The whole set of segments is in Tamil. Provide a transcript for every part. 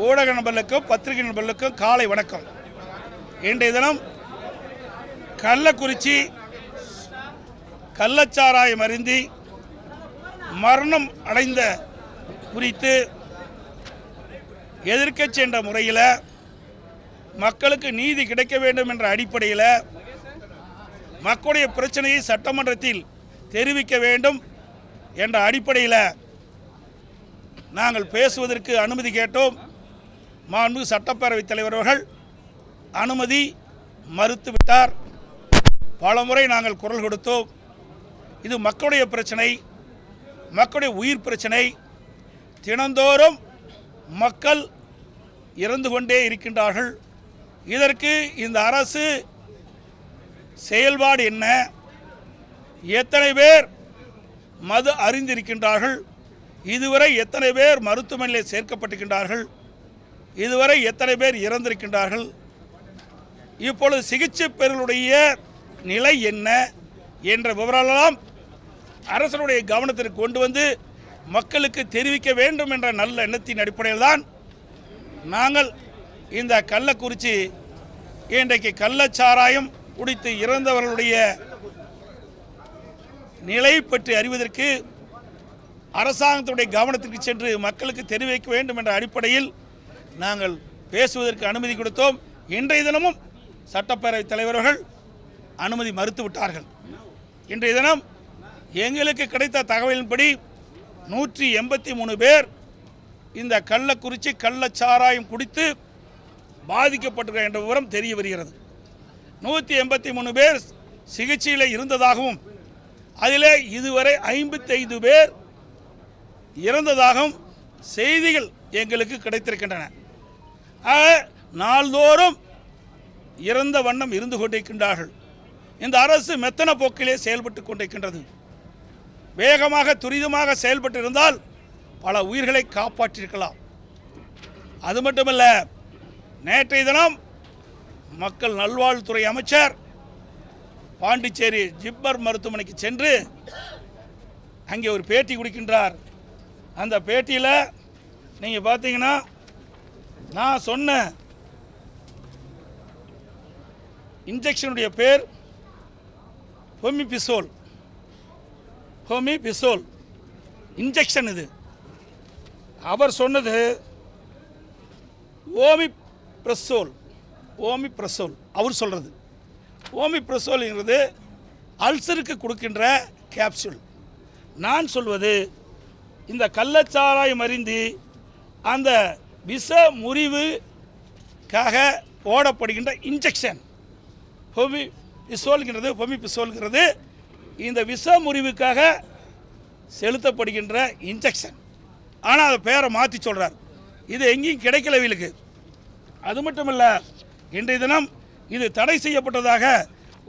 ஊடக நண்பர்களுக்கும் பத்திரிகை நண்பர்களுக்கும் காலை வணக்கம். இன்றைய தினம் கள்ளக்குறிச்சி கள்ளச்சாராயம் அருந்தி மரணம் அடைந்த குறித்து எதிர்க்கட்சி என்ற முறையில் மக்களுக்கு நீதி கிடைக்க வேண்டும் என்ற அடிப்படையில் மக்களுடைய பிரச்சனையை சட்டமன்றத்தில் தெரிவிக்க வேண்டும் என்ற அடிப்படையில் நாங்கள் பேசுவதற்கு அனுமதி கேட்டோம். மாண்புமிகு சட்டப்பேரவைத் தலைவர் அவர்கள் அனுமதி மறுத்துவிட்டார். பலமுறை நாங்கள் குரல் கொடுத்தோம். இது மக்களுடைய பிரச்சனை, மக்களுடைய உயிர் பிரச்சனை. தினந்தோறும் மக்கள் இறந்து கொண்டே இருக்கின்றார்கள். இதற்கு இந்த அரசு செயல்பாடு என்ன? எத்தனை பேர் மது அறிந்திருக்கின்றார்கள்? இதுவரை எத்தனை பேர் மருத்துவமனையில் சேர்க்கப்பட்டிருக்கின்றார்கள்? இதுவரை எத்தனை பேர் இறந்திருக்கின்றார்கள்? இப்பொழுது சிகிச்சை பெறுவருடைய நிலை என்ன என்ற விவரமெல்லாம் அரசனுடைய கவனத்திற்கு கொண்டு வந்து மக்களுக்கு தெரிவிக்க வேண்டும் என்ற நல்ல எண்ணத்தின் அடிப்படையில் தான் நாங்கள் இந்த கள்ளக்குறிச்சி இன்றைக்கு கள்ளச்சாராயம் குடித்து இறந்தவர்களுடைய நிலை பற்றி அறிவதற்கு அரசாங்கத்துடைய கவனத்திற்கு சென்று மக்களுக்கு தெரிவிக்க வேண்டும் என்ற அடிப்படையில் நாங்கள் பேசுவதற்கு அனுமதி கொடுத்தோம். இன்றைய தினமும் சட்டப்பேரவைத் தலைவர்கள் அனுமதி மறுத்துவிட்டார்கள். இன்றைய தினம் எங்களுக்கு கிடைத்த தகவலின்படி 183 பேர் இந்த கள்ளக்குறிச்சி கள்ளச்சாராயம் குடித்து பாதிக்கப்பட்டிருக்கிற என்ற விவரம் தெரிய வருகிறது. 183 பேர் சிகிச்சையில் இருந்ததாகவும் அதில் இதுவரை 55 பேர் இறந்ததாகவும் செய்திகள் எங்களுக்கு கிடைத்திருக்கின்றன. நாள்தோறும் இறந்த வண்ணம் இருந்து கொண்டிருக்கின்றார்கள். இந்த அரசு மெத்தன போக்கிலே செயல்பட்டு கொண்டிருக்கின்றது. வேகமாக துரிதமாக செயல்பட்டு இருந்தால் பல உயிர்களை காப்பாற்றியிருக்கலாம். அது மட்டுமல்ல, நேற்றைய தினம் மக்கள் நல்வாழ்வுத்துறை அமைச்சர் பாண்டிச்சேரி ஜிப்மர் மருத்துவமனைக்கு சென்று அங்கே ஒரு பேட்டி கொடுக்கின்றார். அந்த பேட்டியில் நீங்கள் பார்த்தீங்கன்னா நான் சொன்ன இன்ஜெக்ஷனுடைய பேர் ஹோமிபிசோல் இன்ஜெக்ஷன். இது அவர் சொன்னது ஓமிப்ரசோல். அவர் சொல்கிறது ஓமிப்ரசோல்ங்கிறது அல்சருக்கு கொடுக்கின்ற கேப்சூல். நான் சொல்வது இந்த கள்ளச்சாராயம் அருந்தி அந்த விஷ முறிவுக்காக போடப்படுகின்ற இன்ஜெக்ஷன் ஹோமிபிசோல்ங்கிறது இந்த விஷ முறிவுக்காக செலுத்தப்படுகின்ற இன்ஜெக்ஷன். ஆனால் அது பேரை மாற்றி சொல்கிறார். இது எங்கேயும் கிடைக்கல இவங்களுக்கு. அது மட்டுமல்ல, இன்றைய தினம் இது தடை செய்யப்பட்டதாக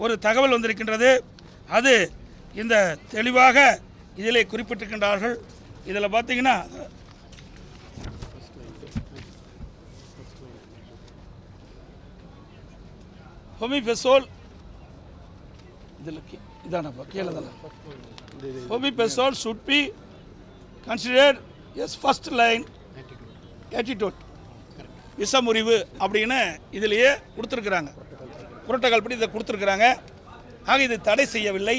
ஒரு தகவல் வந்திருக்கின்றது. அது இந்த தெளிவாக இதிலே குறிப்பிட்டிருக்கின்றார்கள். இதில் பார்த்தீங்கன்னா ஹோமிபிசோல் இதில் இதானப்பா கீழே தானே ஹோமிபிசோல் should be considered as first line antidote. விஷமுறிவு அப்படின்னு இதிலேயே கொடுத்துருக்குறாங்க. புரோட்டோகால் படி இதை கொடுத்துருக்குறாங்க. ஆக இது தடை செய்யவில்லை.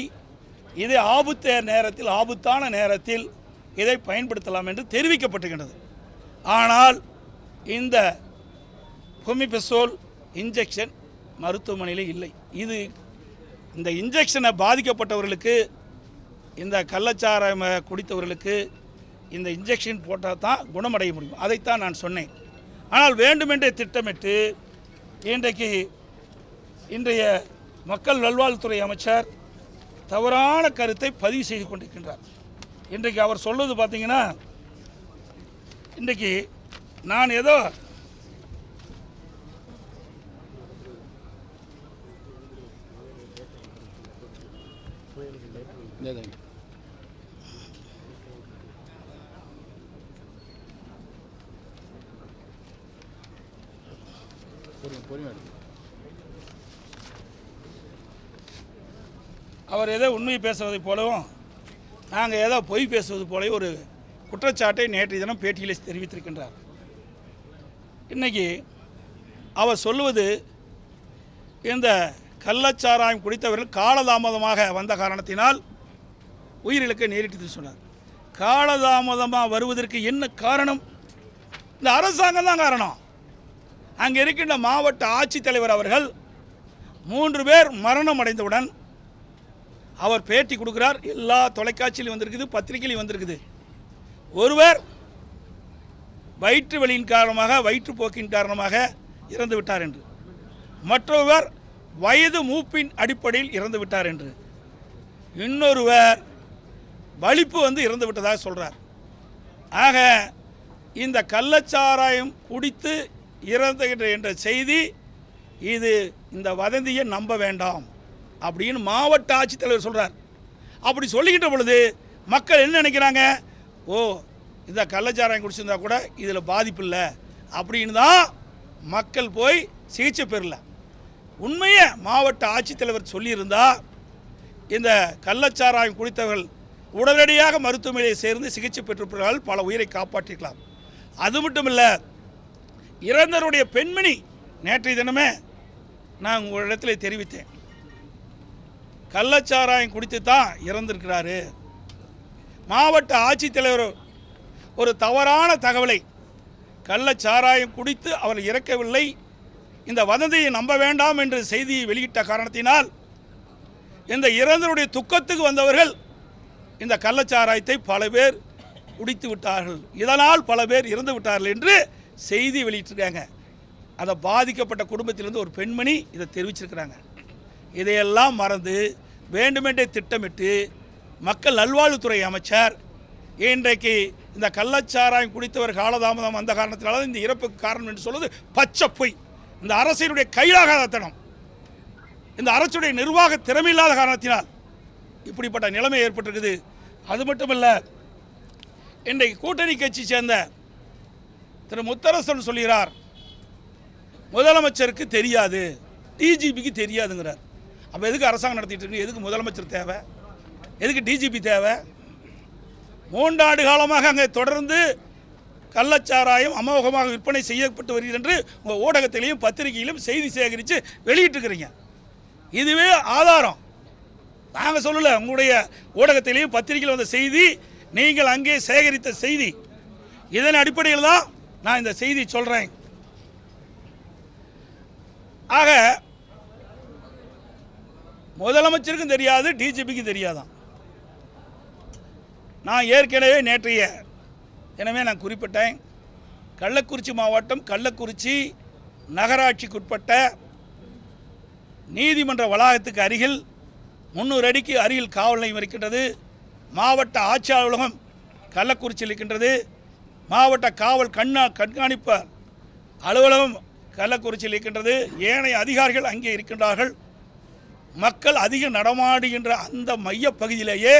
இது ஆபத்தான நேரத்தில் இதை பயன்படுத்தலாம் என்று தெரிவிக்கப்பட்டிருக்கின்றது. ஆனால் இந்த ஹோமிபிசோல் இன்ஜெக்ஷன் மருத்துவமனையில் இல்லை. இந்த இன்ஜெக்ஷனை பாதிக்கப்பட்டவர்களுக்கு, இந்த கள்ளச்சாராயம் குடித்தவர்களுக்கு இந்த இன்ஜெக்ஷன் போட்டால் தான் குணமடைய முடியும். அதைத்தான் நான் சொன்னேன். ஆனால் வேண்டுமென்றே திட்டமிட்டு இன்றைய மக்கள் நல்வாழ்வுத்துறை அமைச்சர் தவறான கருத்தை பதிவு செய்து கொண்டிருக்கின்றார். இன்றைக்கு அவர் சொல்வது பார்த்தீங்கன்னா, இன்றைக்கு நான் ஏதோ அவர் ஏதோ உண்மையை பேசுவதை போலவும் நாங்கள் ஏதோ பொய் பேசுவது போலவும் ஒரு குற்றச்சாட்டை நேற்றைய தினம் பேட்டியில் தெரிவித்திருக்கின்றார். இன்றைக்கி அவர் சொல்லுவது இந்த கள்ளச்சாராயம் குடித்தவர்கள் காலதாமதமாக வந்த காரணத்தினால் உயிரிழக்க நேரிட்டது சொன்னார். காலதாமதமாக வருவதற்கு என்ன காரணம்? இந்த அரசாங்கம் தான் காரணம். அங்கே இருக்கின்ற மாவட்ட ஆட்சித்தலைவர் அவர்கள் 3 பேர் மரணம் அடைந்தவுடன் அவர் பேட்டி கொடுக்கிறார். எல்லா தொலைக்காட்சியிலும் வந்திருக்குது, பத்திரிகையிலும் வந்திருக்குது. ஒருவர் வயிற்று வலியின் காரணமாக, வயிற்றுப்போக்கின் காரணமாக இறந்து விட்டார் என்று, மற்றொருவர் வயது மூப்பின் அடிப்படையில் இறந்து விட்டார் என்று, இன்னொருவர் வலிப்பு வந்து இறந்து விட்டதாக சொல்கிறார். ஆக இந்த கள்ளச்சாராயம் குடித்து இறந்துகின்ற என்ற செய்தி, இது இந்த வதந்தியை நம்ப வேண்டாம் அப்படின்னு மாவட்ட ஆட்சித்தலைவர் சொல்கிறார். அப்படி சொல்லிக்கிட்ட பொழுது மக்கள் என்ன நினைக்கிறாங்க? ஓ, இந்த கள்ளச்சாராயம் குடிச்சிருந்தா கூட இதில் பாதிப்பு இல்லை அப்படின்னு தான் மக்கள் போய் சிகிச்சை பெறல. உண்மையை மாவட்ட ஆட்சித்தலைவர் சொல்லியிருந்தா இந்த கள்ளச்சாராயம் குடித்தவர்கள் உடனடியாக மருத்துவமனையை சேர்ந்து சிகிச்சை பெற்றிருப்பார்கள், பல உயிரை காப்பாற்றிக்கலாம். அது மட்டும் இல்லை, இறந்தவருடைய பெண்மணி நேற்றைய தினமே நான் உங்களிடத்தில் தெரிவித்தேன், கள்ளச்சாராயம் குடித்து தான் இறந்திருக்கிறாரு. மாவட்ட ஆட்சித்தலைவர் ஒரு தவறான தகவலை, கள்ளச்சாராயம் குடித்து அவர் இறக்கவில்லை, இந்த வதந்தியை நம்ப வேண்டாம் என்று செய்தியை வெளியிட்ட காரணத்தினால் இந்த இறந்தவருடைய துக்கத்துக்கு வந்தவர்கள் இந்த கள்ளச்சாராயத்தை பல பேர் குடித்து விட்டார்கள், இதனால் பல பேர் இறந்து விட்டார்கள் என்று செய்தி வெளியிட்டிருக்காங்க. அதை பாதிக்கப்பட்ட குடும்பத்திலிருந்து ஒரு பெண்மணி இதை தெரிவிச்சிருக்கிறாங்க. இதையெல்லாம் மறந்து வேண்டுமென்றே திட்டமிட்டு மக்கள் நல்வாழ்வுத்துறை அமைச்சர் இன்றைக்கு இந்த கள்ளச்சாராயம் குடித்தவர் காலதாமதம் வந்த காரணத்தினால இந்த இறப்புக்கு காரணம் என்று சொல்வது பச்சை பொய். இந்த அரசினுடைய கையாகாதத்தனம், இந்த அரசுடைய நிர்வாக திறமையில்லாத காரணத்தினால் இப்படிப்பட்ட நிலைமை ஏற்பட்டிருக்குது. அது மட்டுமல்ல, இன்றைக்கு கூட்டணி கட்சி சேர்ந்த திரு முத்தரசன் சொல்கிறார், முதலமைச்சருக்கு தெரியாது, டிஜிபிக்கு தெரியாதுங்கிறார். அப்போ எதுக்கு அரசாங்கம் நடத்திட்டு இருக்கு? எதுக்கு முதலமைச்சர் தேவை? எதுக்கு டிஜிபி தேவை? 3 ஆண்டு காலமாக அங்கே தொடர்ந்து கள்ளச்சாராயம் அமோகமாக விற்பனை செய்யப்பட்டு வருகிறது என்று உங்கள் ஊடகத்திலையும் பத்திரிகையிலும் செய்தி சேகரித்து வெளியிட்டிருக்கிறீங்க. இதுவே ஆதாரம். நாங்கள் சொல்லலை, உங்களுடைய ஊடகத்திலேயும் பத்திரிகையில் வந்த செய்தி, நீங்கள் அங்கே சேகரித்த செய்தி. இதன் அடிப்படையில் தான் நான் இந்த செய்தி சொல்கிறேன். ஆக முதலமைச்சருக்கும் தெரியாது, டிஜிபிக்கும் தெரியாதான். நான் ஏற்கனவே நேற்றைய எனவே நான் குறிப்பிட்டேன், கள்ளக்குறிச்சி மாவட்டம் கள்ளக்குறிச்சி நகராட்சிக்குட்பட்ட நீதிமன்ற வளாகத்துக்கு அருகில் 300 அடிக்கு அருகில் காவல் நிலையம் இருக்கின்றது. மாவட்ட ஆட்சி அலுவலகம் கள்ளக்குறிச்சியில் இருக்கின்றது. மாவட்ட காவல் கண்காணிப்பு அலுவலகம் கள்ளக்குறிச்சியில் இருக்கின்றது. ஏனைய அதிகாரிகள் அங்கே இருக்கின்றார்கள். மக்கள் அதிக நடமாடுகின்ற அந்த மையப்பகுதியிலேயே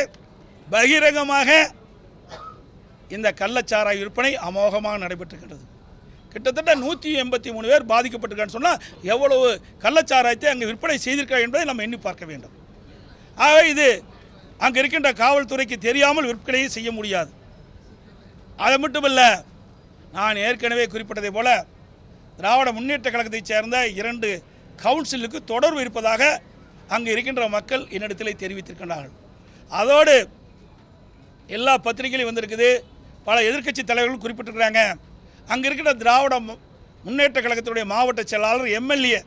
பகிரங்கமாக இந்த கள்ளச்சாராய விற்பனை அமோகமாக நடைபெற்றிருக்கின்றது. கிட்டத்தட்ட 183 பேர் பாதிக்கப்பட்டிருக்கான்னு சொன்னால் எவ்வளவு கள்ளச்சாராயத்தை அங்கே விற்பனை செய்திருக்கிறார் என்பதை நம்ம எண்ணி பார்க்க வேண்டும். ஆக இது அங்கே இருக்கின்ற காவல்துறைக்கு தெரியாமல் விற்பனையை செய்ய முடியாது. அது மட்டுமல்ல, நான் ஏற்கனவே குறிப்பிட்டதை போல திராவிட முன்னேற்ற கழகத்தைச் சேர்ந்த 2 கவுன்சிலுக்கு தொடர்பு இருப்பதாக அங்கே இருக்கின்ற மக்கள் என்னிடத்தில் தெரிவித்திருக்கின்றார்கள். அதோடு எல்லா பத்திரிகையிலும் வந்திருக்குது, பல எதிர்க்கட்சி தலைவர்கள் குறிப்பிட்டிருக்கிறாங்க. அங்கே இருக்கிற திராவிட முன்னேற்ற கழகத்தினுடைய மாவட்ட செயலாளர் எம்எல்ஏ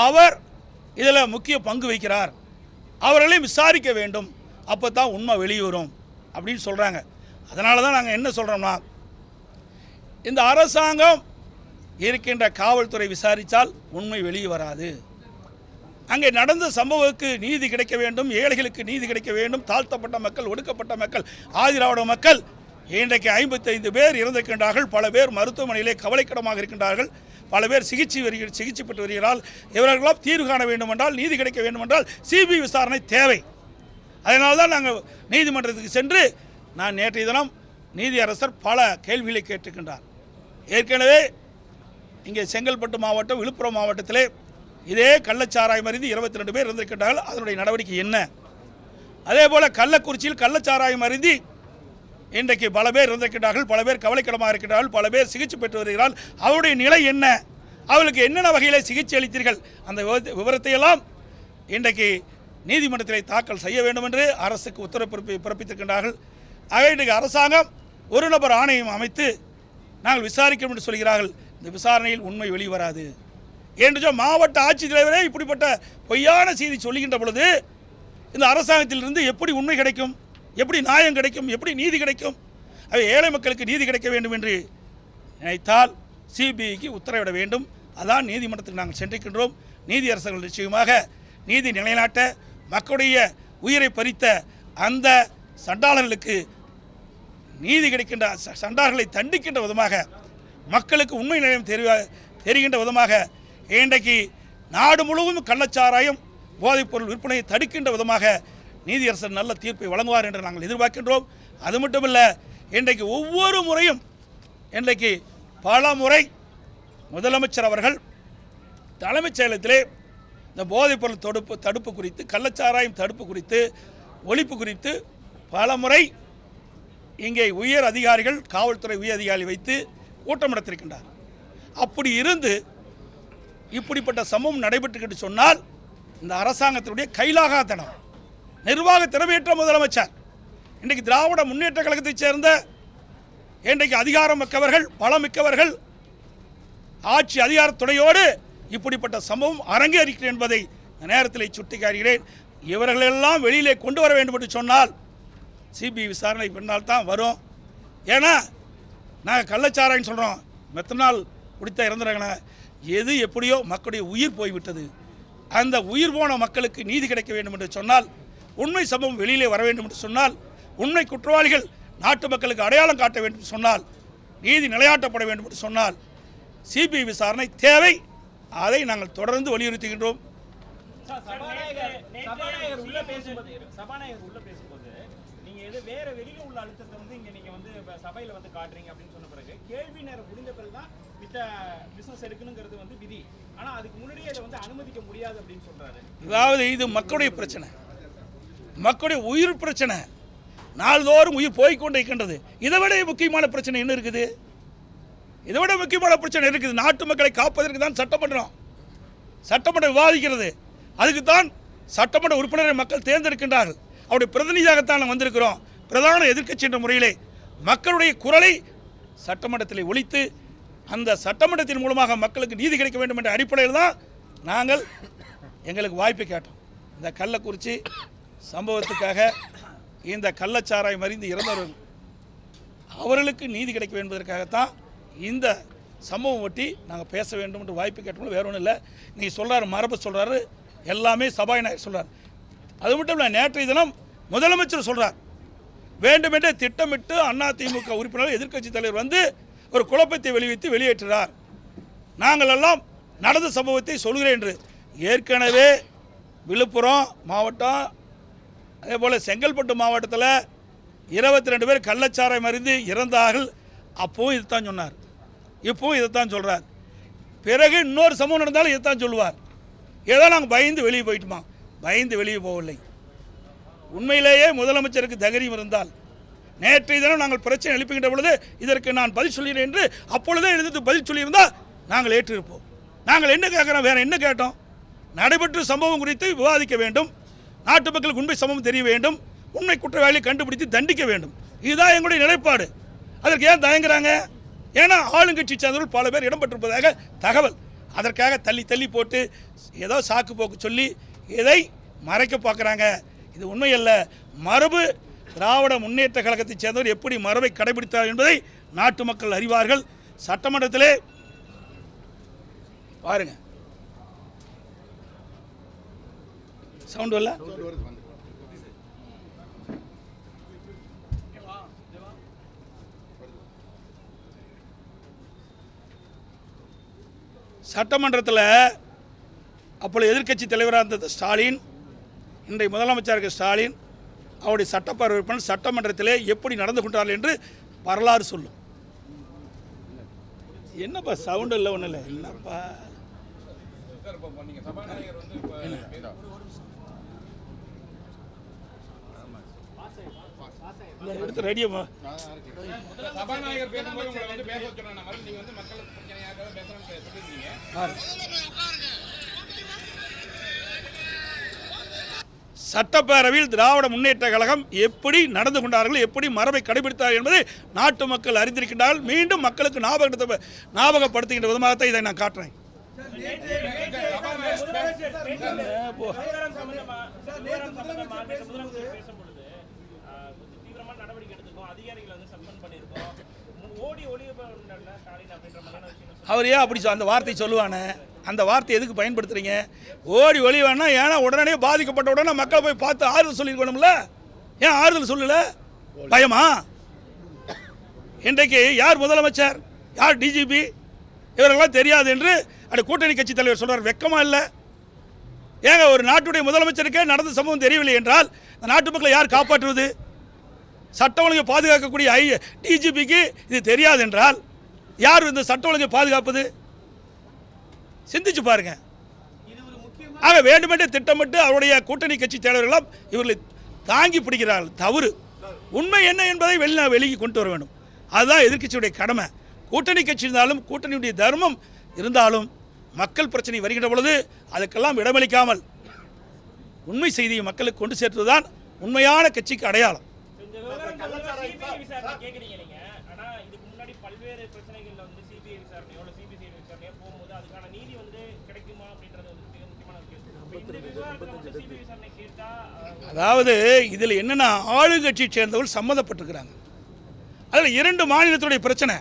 அவர் இதில் முக்கிய பங்கு வகிக்கிறார், அவர்களையும் விசாரிக்க வேண்டும், அப்போ தான் உண்மை வெளிவரும் அப்படின்னு சொல்கிறாங்க. அதனால தான் நாங்கள் என்ன சொல்கிறோம்னா, இந்த அரசாங்கம் இருக்கின்ற காவல்துறை விசாரித்தால் உண்மை வெளியே வராது. அங்கே நடந்த சம்பவத்துக்கு நீதி கிடைக்க வேண்டும், ஏழைகளுக்கு நீதி கிடைக்க வேண்டும். தாழ்த்தப்பட்ட மக்கள், ஒடுக்கப்பட்ட மக்கள், ஆதிராவிட மக்கள் இன்றைக்கு 55 பேர் இறந்திருக்கின்றார்கள். பல பேர் மருத்துவமனையிலே கவலைக்கிடமாக இருக்கின்றார்கள். பல பேர் சிகிச்சை பெற்று வருகிறார்கள். இவர்களெல்லாம் தீர்வு காண வேண்டும் என்றால், நீதி கிடைக்க வேண்டும் என்றால் சிபிஐ விசாரணை தேவை. அதனால தான் நாங்கள் நீதிமன்றத்துக்கு சென்று நான் நேற்றைய தினம் நீதியரசர் பல கேள்விகளை கேட்டிருக்கின்றார். ஏற்கனவே இங்கே செங்கல்பட்டு மாவட்டம், விழுப்புரம் மாவட்டத்திலே இதே கள்ளச்சாராயம் அருந்தி 22 பேர் இருந்திருக்கின்றார்கள். அதனுடைய நடவடிக்கை என்ன? அதே போல் கள்ளக்குறிச்சியில் கள்ளச்சாராயம் அருந்தி இன்றைக்கு பல பேர் இருந்திருக்கிறார்கள், பல பேர் கவலைக்கிடமாக இருக்கிறார்கள், பல பேர் சிகிச்சை பெற்று வருகிறார்கள். அவருடைய நிலை என்ன, அவர்களுக்கு என்னென்ன வகையில் சிகிச்சை அளித்தீர்கள், அந்த விவரத்தையெல்லாம் இன்றைக்கு நீதிமன்றத்தில் தாக்கல் செய்ய வேண்டும் என்று அரசுக்கு உத்தரவு பிறப்பித்திருக்கின்றார்கள். ஆக இன்றைக்கு அரசாங்கம் ஒரு நபர் ஆணையம் அமைத்து நாங்கள் விசாரிக்கிறோம் என்று சொல்கிறார்கள். இந்த விசாரணையில் உண்மை வெளிவராது என்று மாவட்ட ஆட்சித்தலைவரே இப்படிப்பட்ட பொய்யான செய்தி சொல்லுகின்ற பொழுது இந்த அரசாங்கத்திலிருந்து எப்படி உண்மை கிடைக்கும், எப்படி நியாயம் கிடைக்கும், எப்படி நீதி கிடைக்கும்? அவை ஏழை மக்களுக்கு நீதி கிடைக்க வேண்டும் என்று நினைத்தால் சிபிஐக்கு உத்தரவிட வேண்டும். அதான் நீதிமன்றத்துக்கு நாங்கள் சென்றிருக்கின்றோம். நீதியரசர்கள் நிச்சயமாக நீதி நிலைநாட்ட, மக்களுடைய உயிரை பறித்த அந்த சண்டாளர்களுக்கு நீதி கிடைக்கின்ற, சண்டாளர்களை தண்டிக்கின்ற விதமாக, மக்களுக்கு உண்மை நிலையம் தெரிகின்ற விதமாக இன்றைக்கு நாடு முழுவதும் கள்ளச்சாராயம் போதைப்பொருள் விற்பனையை தடுக்கின்ற விதமாக நீதியரசர் நல்ல தீர்ப்பை வழங்குவார் என்று நாங்கள் எதிர்பார்க்கின்றோம். அது மட்டுமல்ல, இன்றைக்கு ஒவ்வொரு முறையும் இன்றைக்கு பல முறை முதலமைச்சர் அவர்கள் தலைமைச் செயலகத்திலே இந்த போதைப்பொருள் தடுப்பு குறித்து, கள்ளச்சாராயம் தடுப்பு குறித்து, ஒழிப்பு குறித்து பல முறை இங்கே உயர் அதிகாரிகள், காவல்துறை உயர் அதிகாரி வைத்து கூட்டம் நடத்திருக்கின்றார். அப்படி இருந்து இப்படிப்பட்ட சம்பவம் நடைபெற்றுக்கிட்டு சொன்னால் இந்த அரசாங்கத்தினுடைய கைலாகாத்தனம், நிர்வாக திறமையற்ற முதலமைச்சர், இன்றைக்கு திராவிட முன்னேற்ற கழகத்தைச் சேர்ந்த இன்றைக்கு அதிகாரம் மிக்கவர்கள், பலம் மிக்கவர்கள், ஆட்சி அதிகார துணையோடு இப்படிப்பட்ட சம்பவம் அரங்கேறிக்கிறது என்பதை நேரத்தில் சுட்டிக்காட்டுகிறேன். இவர்களெல்லாம் வெளியிலே கொண்டு வர வேண்டும் என்று சொன்னால் சிபிஐ விசாரணை பின்னால் தான் வரும். ஏன்னா நாங்கள் கள்ளச்சாராயம் சொல்கிறோம், மெத்தனால் குடித்த இறந்துறாங்க, எது எப்படியோ மக்களுடைய உயிர் போய்விட்டது. அந்த உயிர் போன மக்களுக்கு நீதி கிடைக்க வேண்டும் என்று சொன்னால், உண்மை சம்பவம் வெளியிலே வர வேண்டும் என்று சொன்னால், உண்மை குற்றவாளிகள் நாட்டு மக்களுக்கு அடையாளம் காட்ட வேண்டும் என்று சொன்னால், நீதி நிலையாட்டப்பட வேண்டும் என்று சொன்னால் சிபிஐ விசாரணை தேவை. அதை நாங்கள் தொடர்ந்து வலியுறுத்துகின்றோம். வேற வெளியில உள்ள அழுத்தத்தை வந்து இங்க நீங்க வந்து சபையில வந்து காட்டுறீங்க அப்படின்னு சொன்ன பிறகு கேள்வி நேரம் முடிந்த பிறகுதான் மித்த பிசினஸ் எடுக்கணுங்கிறது வந்து விதி. ஆனா அதுக்கு முன்னாடியே அதை வந்து அனுமதிக்க முடியாது அப்படின்னு சொல்றாரு. அதாவது இது மக்களுடைய பிரச்சனை, மக்களுடைய உயிர் பிரச்சனை, நாள்தோறும் உயிர் போய்கொண்டே இருக்கின்றது. இதை விட முக்கியமான பிரச்சனை என்ன இருக்குது? இதை விட முக்கியமான பிரச்சனை இருக்குது. நாட்டு மக்களை காப்பதற்கு தான் சட்டமன்றம் விவாதிக்கிறது. அதுக்கு தான் சட்டமன்ற உறுப்பினரை மக்கள் தேர்ந்தெடுக்கின்றார்கள். அவருடைய பிரதிநிதியாகத்தான் நாங்கள் வந்திருக்கிறோம். பிரதான எதிர்க்கட்சி என்ற முறையிலே மக்களுடைய குரலை சட்டமன்றத்தில் ஒலித்து அந்த சட்டமன்றத்தின் மூலமாக மக்களுக்கு நீதி கிடைக்க வேண்டும் என்ற அடிப்படையில் தான் நாங்கள் எங்களுக்கு வாய்ப்பை கேட்டோம். இந்த கள்ளக்குறிச்சி சம்பவத்துக்காக இந்த கள்ளச்சாராயம் மறிந்து இறந்தவர்கள் அவர்களுக்கு நீதி கிடைக்க என்பதற்காகத்தான் இந்த சம்பவம் ஒட்டி நாங்கள் பேச வேண்டும் என்று வாய்ப்பு கேட்டோம். வேற ஒன்றும் இல்லை. நீங்கள் சொல்கிறாரு, மரபு சொல்கிறாரு, எல்லாமே சபாநாயகர் சொல்கிறார். அது மட்டும் இல்லை, நேற்றைய தினம் முதலமைச்சர் சொல்கிறார், வேண்டுமென்றே திட்டமிட்டு அதிமுக உறுப்பினர் எதிர்க்கட்சி தலைவர் வந்து ஒரு குழப்பத்தை வெளியேற்றுகிறார். நாங்கள் எல்லாம் நடந்த சம்பவத்தை சொல்கிறேன் என்று. ஏற்கனவே விழுப்புரம் மாவட்டம், அதே போல் செங்கல்பட்டு மாவட்டத்தில் 22 பேர் கள்ளச்சாராயம் மறிந்து இறந்தார்கள். அப்போவும் இதுதான் சொன்னார், இப்போவும் இதைத்தான் சொல்கிறார். பிறகு இன்னொரு சம்பவம் நடந்தாலும் இதைத்தான் சொல்லுவார். ஏதோ நாங்கள் பயந்து வெளியே போயிட்டுமா? பயந்து வெளியே போகவில்லை. உண்மையிலேயே முதலமைச்சருக்கு தைரியம் இருந்தால் நேற்றைய தினம் நாங்கள் பிரச்சனை எழுப்புகின்ற பொழுது இதற்கு நான் பதில் சொல்கிறேன் என்று அப்பொழுதே எழுதி பதில் சொல்லியிருந்தால் நாங்கள் ஏற்றிருப்போம். நாங்கள் என்ன கேட்குறோம்? வேறு என்ன கேட்டோம்? நடைபெற்ற சம்பவம் குறித்து விவாதிக்க வேண்டும், நாட்டு மக்களுக்கு உண்மை சம்பவம் தெரிய வேண்டும், உண்மை குற்றவாளியை கண்டுபிடித்து தண்டிக்க வேண்டும். இதுதான் எங்களுடைய நிலைப்பாடு. அதற்கு ஏன் தயங்குறாங்க? ஏன்னா ஆளுங்கட்சி சேர்ந்தவர்கள் பல பேர் இடம்பெற்றிருப்பதாக தகவல். அதற்காக தள்ளி போட்டு ஏதோ சாக்கு போக்கு சொல்லி இதை மறைக்க பார்க்குறாங்க. இது உண்மையல்ல. மரபு திராவிட முன்னேற்ற கழகத்தைச் சேர்ந்தவர் எப்படி மரபை கடைபிடித்தார் என்பதை நாட்டு மக்கள் அறிவார்கள். சட்டமன்றத்திலே பாருங்க, சவுண்ட் வரல. சட்டமன்றத்தில் அப்பொழுது எதிர்க்கட்சி தலைவராக இருந்த ஸ்டாலின், இன்றைய முதலமைச்சருக்கு ஸ்டாலின், அவருடைய சட்டப்பேரவை உறுப்பினர் சட்டமன்றத்திலே எப்படி நடந்து கொண்டார்கள் என்று வரலாறு சொல்லும். என்னப்பா சவுண்ட் இல்லை, ஒன்றும் இல்லை. என்னப்பா அடுத்து ரெடியம்மா. சபாநாயகர் பேசும்போது உங்களை வந்து பேச வச்சுருவாங்க. மறுபடியும் நீங்கள் வந்து மக்கள் பிரச்சனையாக பேசணும்னு சொல்லியிருந்தீங்க. சட்டப்பேரவையில் திராவிட முன்னேற்ற கழகம் எப்படி நடந்து கொண்டார்கள், எப்படி மரபை கடைபிடித்தார்கள் என்பதை நாட்டு மக்கள் அறிந்திருக்கின்றார்கள். மீண்டும் மக்களுக்கு ஞாபகப்படுத்துகின்ற விதமாகத்தான் இதை நான் காட்டுறேன். அவர் ஏன் அப்படி அந்த வார்த்தை சொல்லுவானே, அந்த வார்த்தை எதுக்கு பயன்படுத்துறீங்க? ஓடி ஒளி வேணா, ஏன்னா உடனே பாதிக்கப்பட்ட உடனே மக்களை போய் பார்த்து ஆறுதல் சொல்லிருக்கணும்ல. ஏன் ஆறுதல் சொல்லல? பயமா? இன்றைக்கு யார் முதலமைச்சர், யார் டிஜிபி, இவரெல்லாம் தெரியாது என்று அந்த கூட்டணி கட்சி தலைவர் சொல்றார். வெக்கமா இல்லை? ஏங்க ஒரு நாட்டுடைய முதலமைச்சருக்கே நடந்த சம்பவம் தெரியவில்லை என்றால் இந்த நாட்டு மக்களை யார் காப்பாற்றுவது? சட்ட ஒழுங்கை பாதுகாக்கக்கூடிய டிஜிபிக்கு இது தெரியாது என்றால் யார் இந்த சட்ட ஒழுங்கை பாதுகாப்பது? சிந்திச்சு பாருங்க. ஆக வேண்டுமென்றே திட்டமிட்டு அவருடைய கூட்டணி கட்சி தலைவர்களும் இவர்களை தாங்கி பிடிக்கிறார்கள். தவறு. உண்மை என்ன என்பதை வெளியே கொண்டு வர வேண்டும். அதுதான் எதிர்க்கட்சியுடைய கடமை. கூட்டணி கட்சி இருந்தாலும் கூட்டணியுடைய தர்மம் இருந்தாலும் மக்கள் பிரச்சனை வருகின்ற பொழுது அதுக்கெல்லாம் இடமளிக்காமல் உண்மை செய்தியை மக்களுக்கு கொண்டு சேர்த்துதான் உண்மையான கட்சிக்கு அடையாளம். அதாவது இதில் என்னன்னா ஆளுங்கட்சியை சேர்ந்தவர்கள் சம்மந்தப்பட்டிருக்கிறாங்க. அதில் 2 மாநிலத்துடைய பிரச்சனை.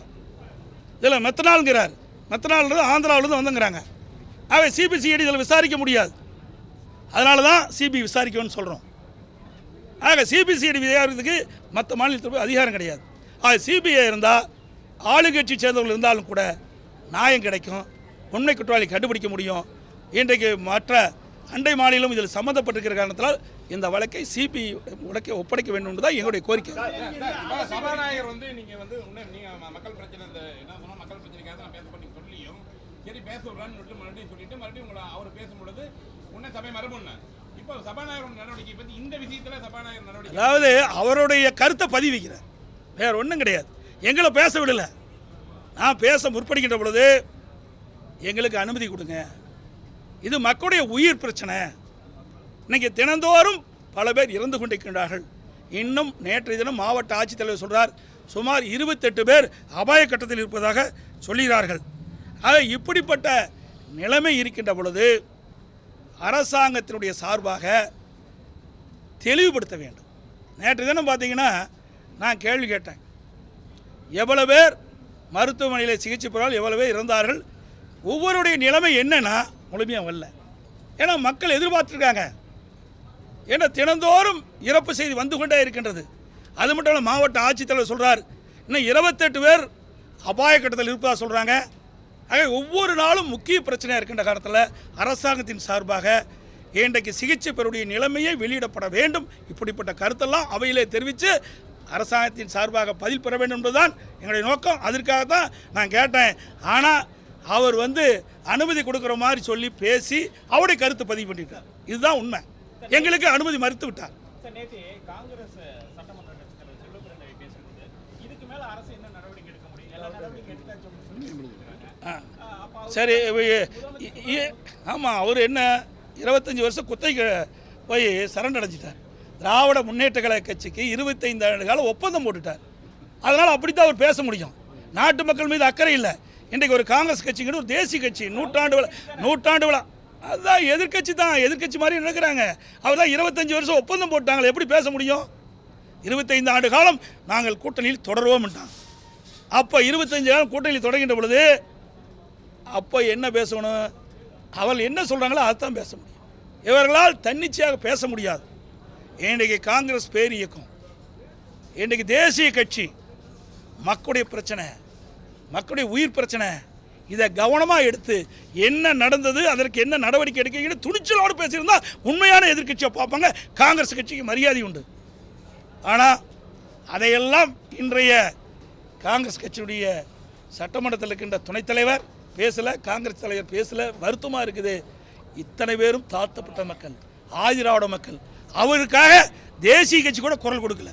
இதில் மெத்தனால்ங்கிறார், மெத்தனால்ன்றது ஆந்திராவிலிருந்து வந்துங்கிறாங்க. ஆகவே சிபிசிஐடி இதில் விசாரிக்க முடியாது. அதனால தான் சிபிஐ விசாரிக்கணும்னு சொல்கிறோம். ஆக சிபிசிஐடி விசாரிக்கிறதுக்கு மற்ற மாநிலத்துக்கு அதிகாரம் கிடையாது. ஆக சிபிஐ இருந்தால் ஆளுங்கட்சி சேர்ந்தவர்கள் இருந்தாலும் கூட நியாயம் கிடைக்கும், உண்மை குற்றவாளி கண்டுபிடிக்க முடியும். இன்றைக்கு மற்ற அண்டை மாநிலம் இதில் சம்மந்தப்பட்டிருக்கிற காரணத்தால் இந்த வழக்கை சிபிஐ வழக்கை ஒப்படைக்க வேண்டும் என்பதுதான் எங்களுடைய கோரிக்கை. சபாநாயகர் வந்து நீங்கள் வந்து மக்கள் பிரச்சனை என்ன சொன்னால் மக்கள் பிரச்சனைக்காக நான் பேச பண்ணி சொல்லியும் சரி பேச விடலான்னு மறுபடியும் சொல்லிட்டு மறுபடியும் உங்களை அவர் பேசும்பொழுது உடனே சபை மரபுன்னு இப்போ சபாநாயகர் நடவடிக்கை பற்றி இந்த விஷயத்தில் சபாநாயகர் நடவடிக்கை, அதாவது அவருடைய கருத்தை பதிவிக்கிறார், வேற ஒன்றும் கிடையாது. எங்களை பேச விடலை. நான் பேச முற்படுகின்ற பொழுது எங்களுக்கு அனுமதி கொடுங்க, இது மக்களுடைய உயிர் பிரச்சனை. இன்னைக்கு தினந்தோறும் பல பேர் இறந்து கொண்டிருக்கின்றார்கள். இன்னும் நேற்றைய தினம் மாவட்ட ஆட்சித்தலைவர் சொல்றார், சுமார் 28 பேர் அபாய கட்டத்தில் இருப்பதாக சொல்கிறார்கள். ஆக இப்படிப்பட்ட நிலைமை இருக்கின்ற பொழுது அரசாங்கத்தினுடைய சார்பாக தெளிவுபடுத்த வேண்டும். நேற்று தினம் பார்த்தீங்கன்னா நான் கேள்வி கேட்டேன், எவ்வளவு பேர் மருத்துவமனையில் சிகிச்சை பெறால் எவ்வளவு பேர் இறந்தார்கள், ஒவ்வொருடைய நிலைமை என்னன்னா முழுமையாக வரல. ஏன்னா மக்கள் எதிர்பார்த்துருக்காங்க. ஏன்னா தினந்தோறும் இறப்பு செய்தி வந்து கொண்டே இருக்கின்றது. அது மட்டும் இல்லை, மாவட்ட ஆட்சித்தலைவர் சொல்கிறார் இன்னும் 28 பேர் அபாய கட்டத்தில் இருப்பதாக சொல்கிறாங்க. ஆக ஒவ்வொரு நாளும் முக்கிய பிரச்சனையாக இருக்கின்ற காலத்தில் அரசாங்கத்தின் சார்பாக இன்றைக்கு சிகிச்சை பெறக்கூடிய நிலைமையை வெளியிடப்பட வேண்டும். இப்படிப்பட்ட கருத்தெல்லாம் அவையிலே தெரிவித்து அரசாங்கத்தின் சார்பாக பதில் பெற வேண்டும் என்பதுதான் எங்களுடைய நோக்கம். அதற்காகத்தான் நான் கேட்டேன். ஆனால் அவர் அனுமதி கொடுக்குற மாதிரி சொல்லி பேசி அவருடைய கருத்து பதிவு பண்ணிட்டார். இதுதான் உண்மை. எங்களுக்கு அனுமதி மறுத்து விட்டார். சரி, ஆமாம், அவர் என்ன 25 வருஷம் குத்தகை போய் சரணடைஞ்சிட்டார். திராவிட முன்னேற்ற கழக கட்சிக்கு 25 ஆண்டு காலம் ஒப்பந்தம் போட்டுட்டார். அதனால் அப்படித்தான் அவர் பேச முடியும். நாட்டு மக்கள் மீது அக்கறை இல்லை. இன்றைக்கு ஒரு காங்கிரஸ் கட்சிங்கிற ஒரு தேசிய கட்சி நூற்றாண்டு விழா அதுதான் எதிர்கட்சி தான், எதிர்கட்சி மாதிரி நடக்கிறாங்க. அவர் தான் 25 வருஷம் ஒப்பந்தம் போட்டாங்க, எப்படி பேச முடியும்? 25 ஆண்டு காலம் நாங்கள் கூட்டணியில் தொடருவோம்ட்டாங்க. அப்போ 25 காலம் கூட்டணியில் தொடங்கின்ற பொழுது அப்போ என்ன பேசணும்? அவள் என்ன சொல்கிறாங்களோ அதுதான் பேச முடியும். இவர்களால் தன்னிச்சையாக பேச முடியாது. இன்றைக்கு காங்கிரஸ் பேர் இயக்கம், இன்றைக்கு தேசிய கட்சி, மக்களுடைய பிரச்சனை, மக்களுடைய உயிர் பிரச்சனை, இதை கவனமாக எடுத்து என்ன நடந்தது, அதற்கு என்ன நடவடிக்கை எடுக்க துணிச்சலோடு பேசியிருந்தால் உண்மையான எதிர்கட்சியை பார்ப்பாங்க. காங்கிரஸ் கட்சிக்கு மரியாதை உண்டு. ஆனால் அதையெல்லாம் இன்றைய காங்கிரஸ் கட்சியுடைய சட்டமன்றத்தில் இருக்கின்ற துணைத் தலைவர் பேசலை, காங்கிரஸ் தலைவர் பேசலை. வருத்தமாக இருக்குது. இத்தனை பேரும் தாழ்த்தப்பட்ட மக்கள், ஆதிராவிட மக்கள், அவருக்காக தேசிய கட்சி கூட குரல் கொடுக்கல.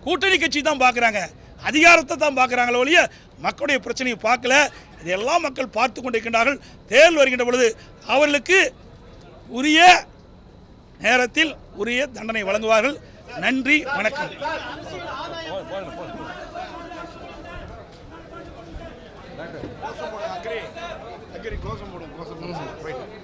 கூட்டணி கட்சி தான் பார்க்குறாங்க, அதிகாரத்தை தான் பார்க்குறாங்களே ஒழிய மக்களுடைய பிரச்சனையை பார்க்கல. இதெல்லாம் மக்கள் பார்த்து கொண்டிருக்கின்றார்கள். தேர்தல் வருகின்ற பொழுது அவர்களுக்கு உரிய நேரத்தில் உரிய தண்டனை வழங்குவார்கள். நன்றி, வணக்கம். அக்ரி க்ளோஸ் போடுங்க.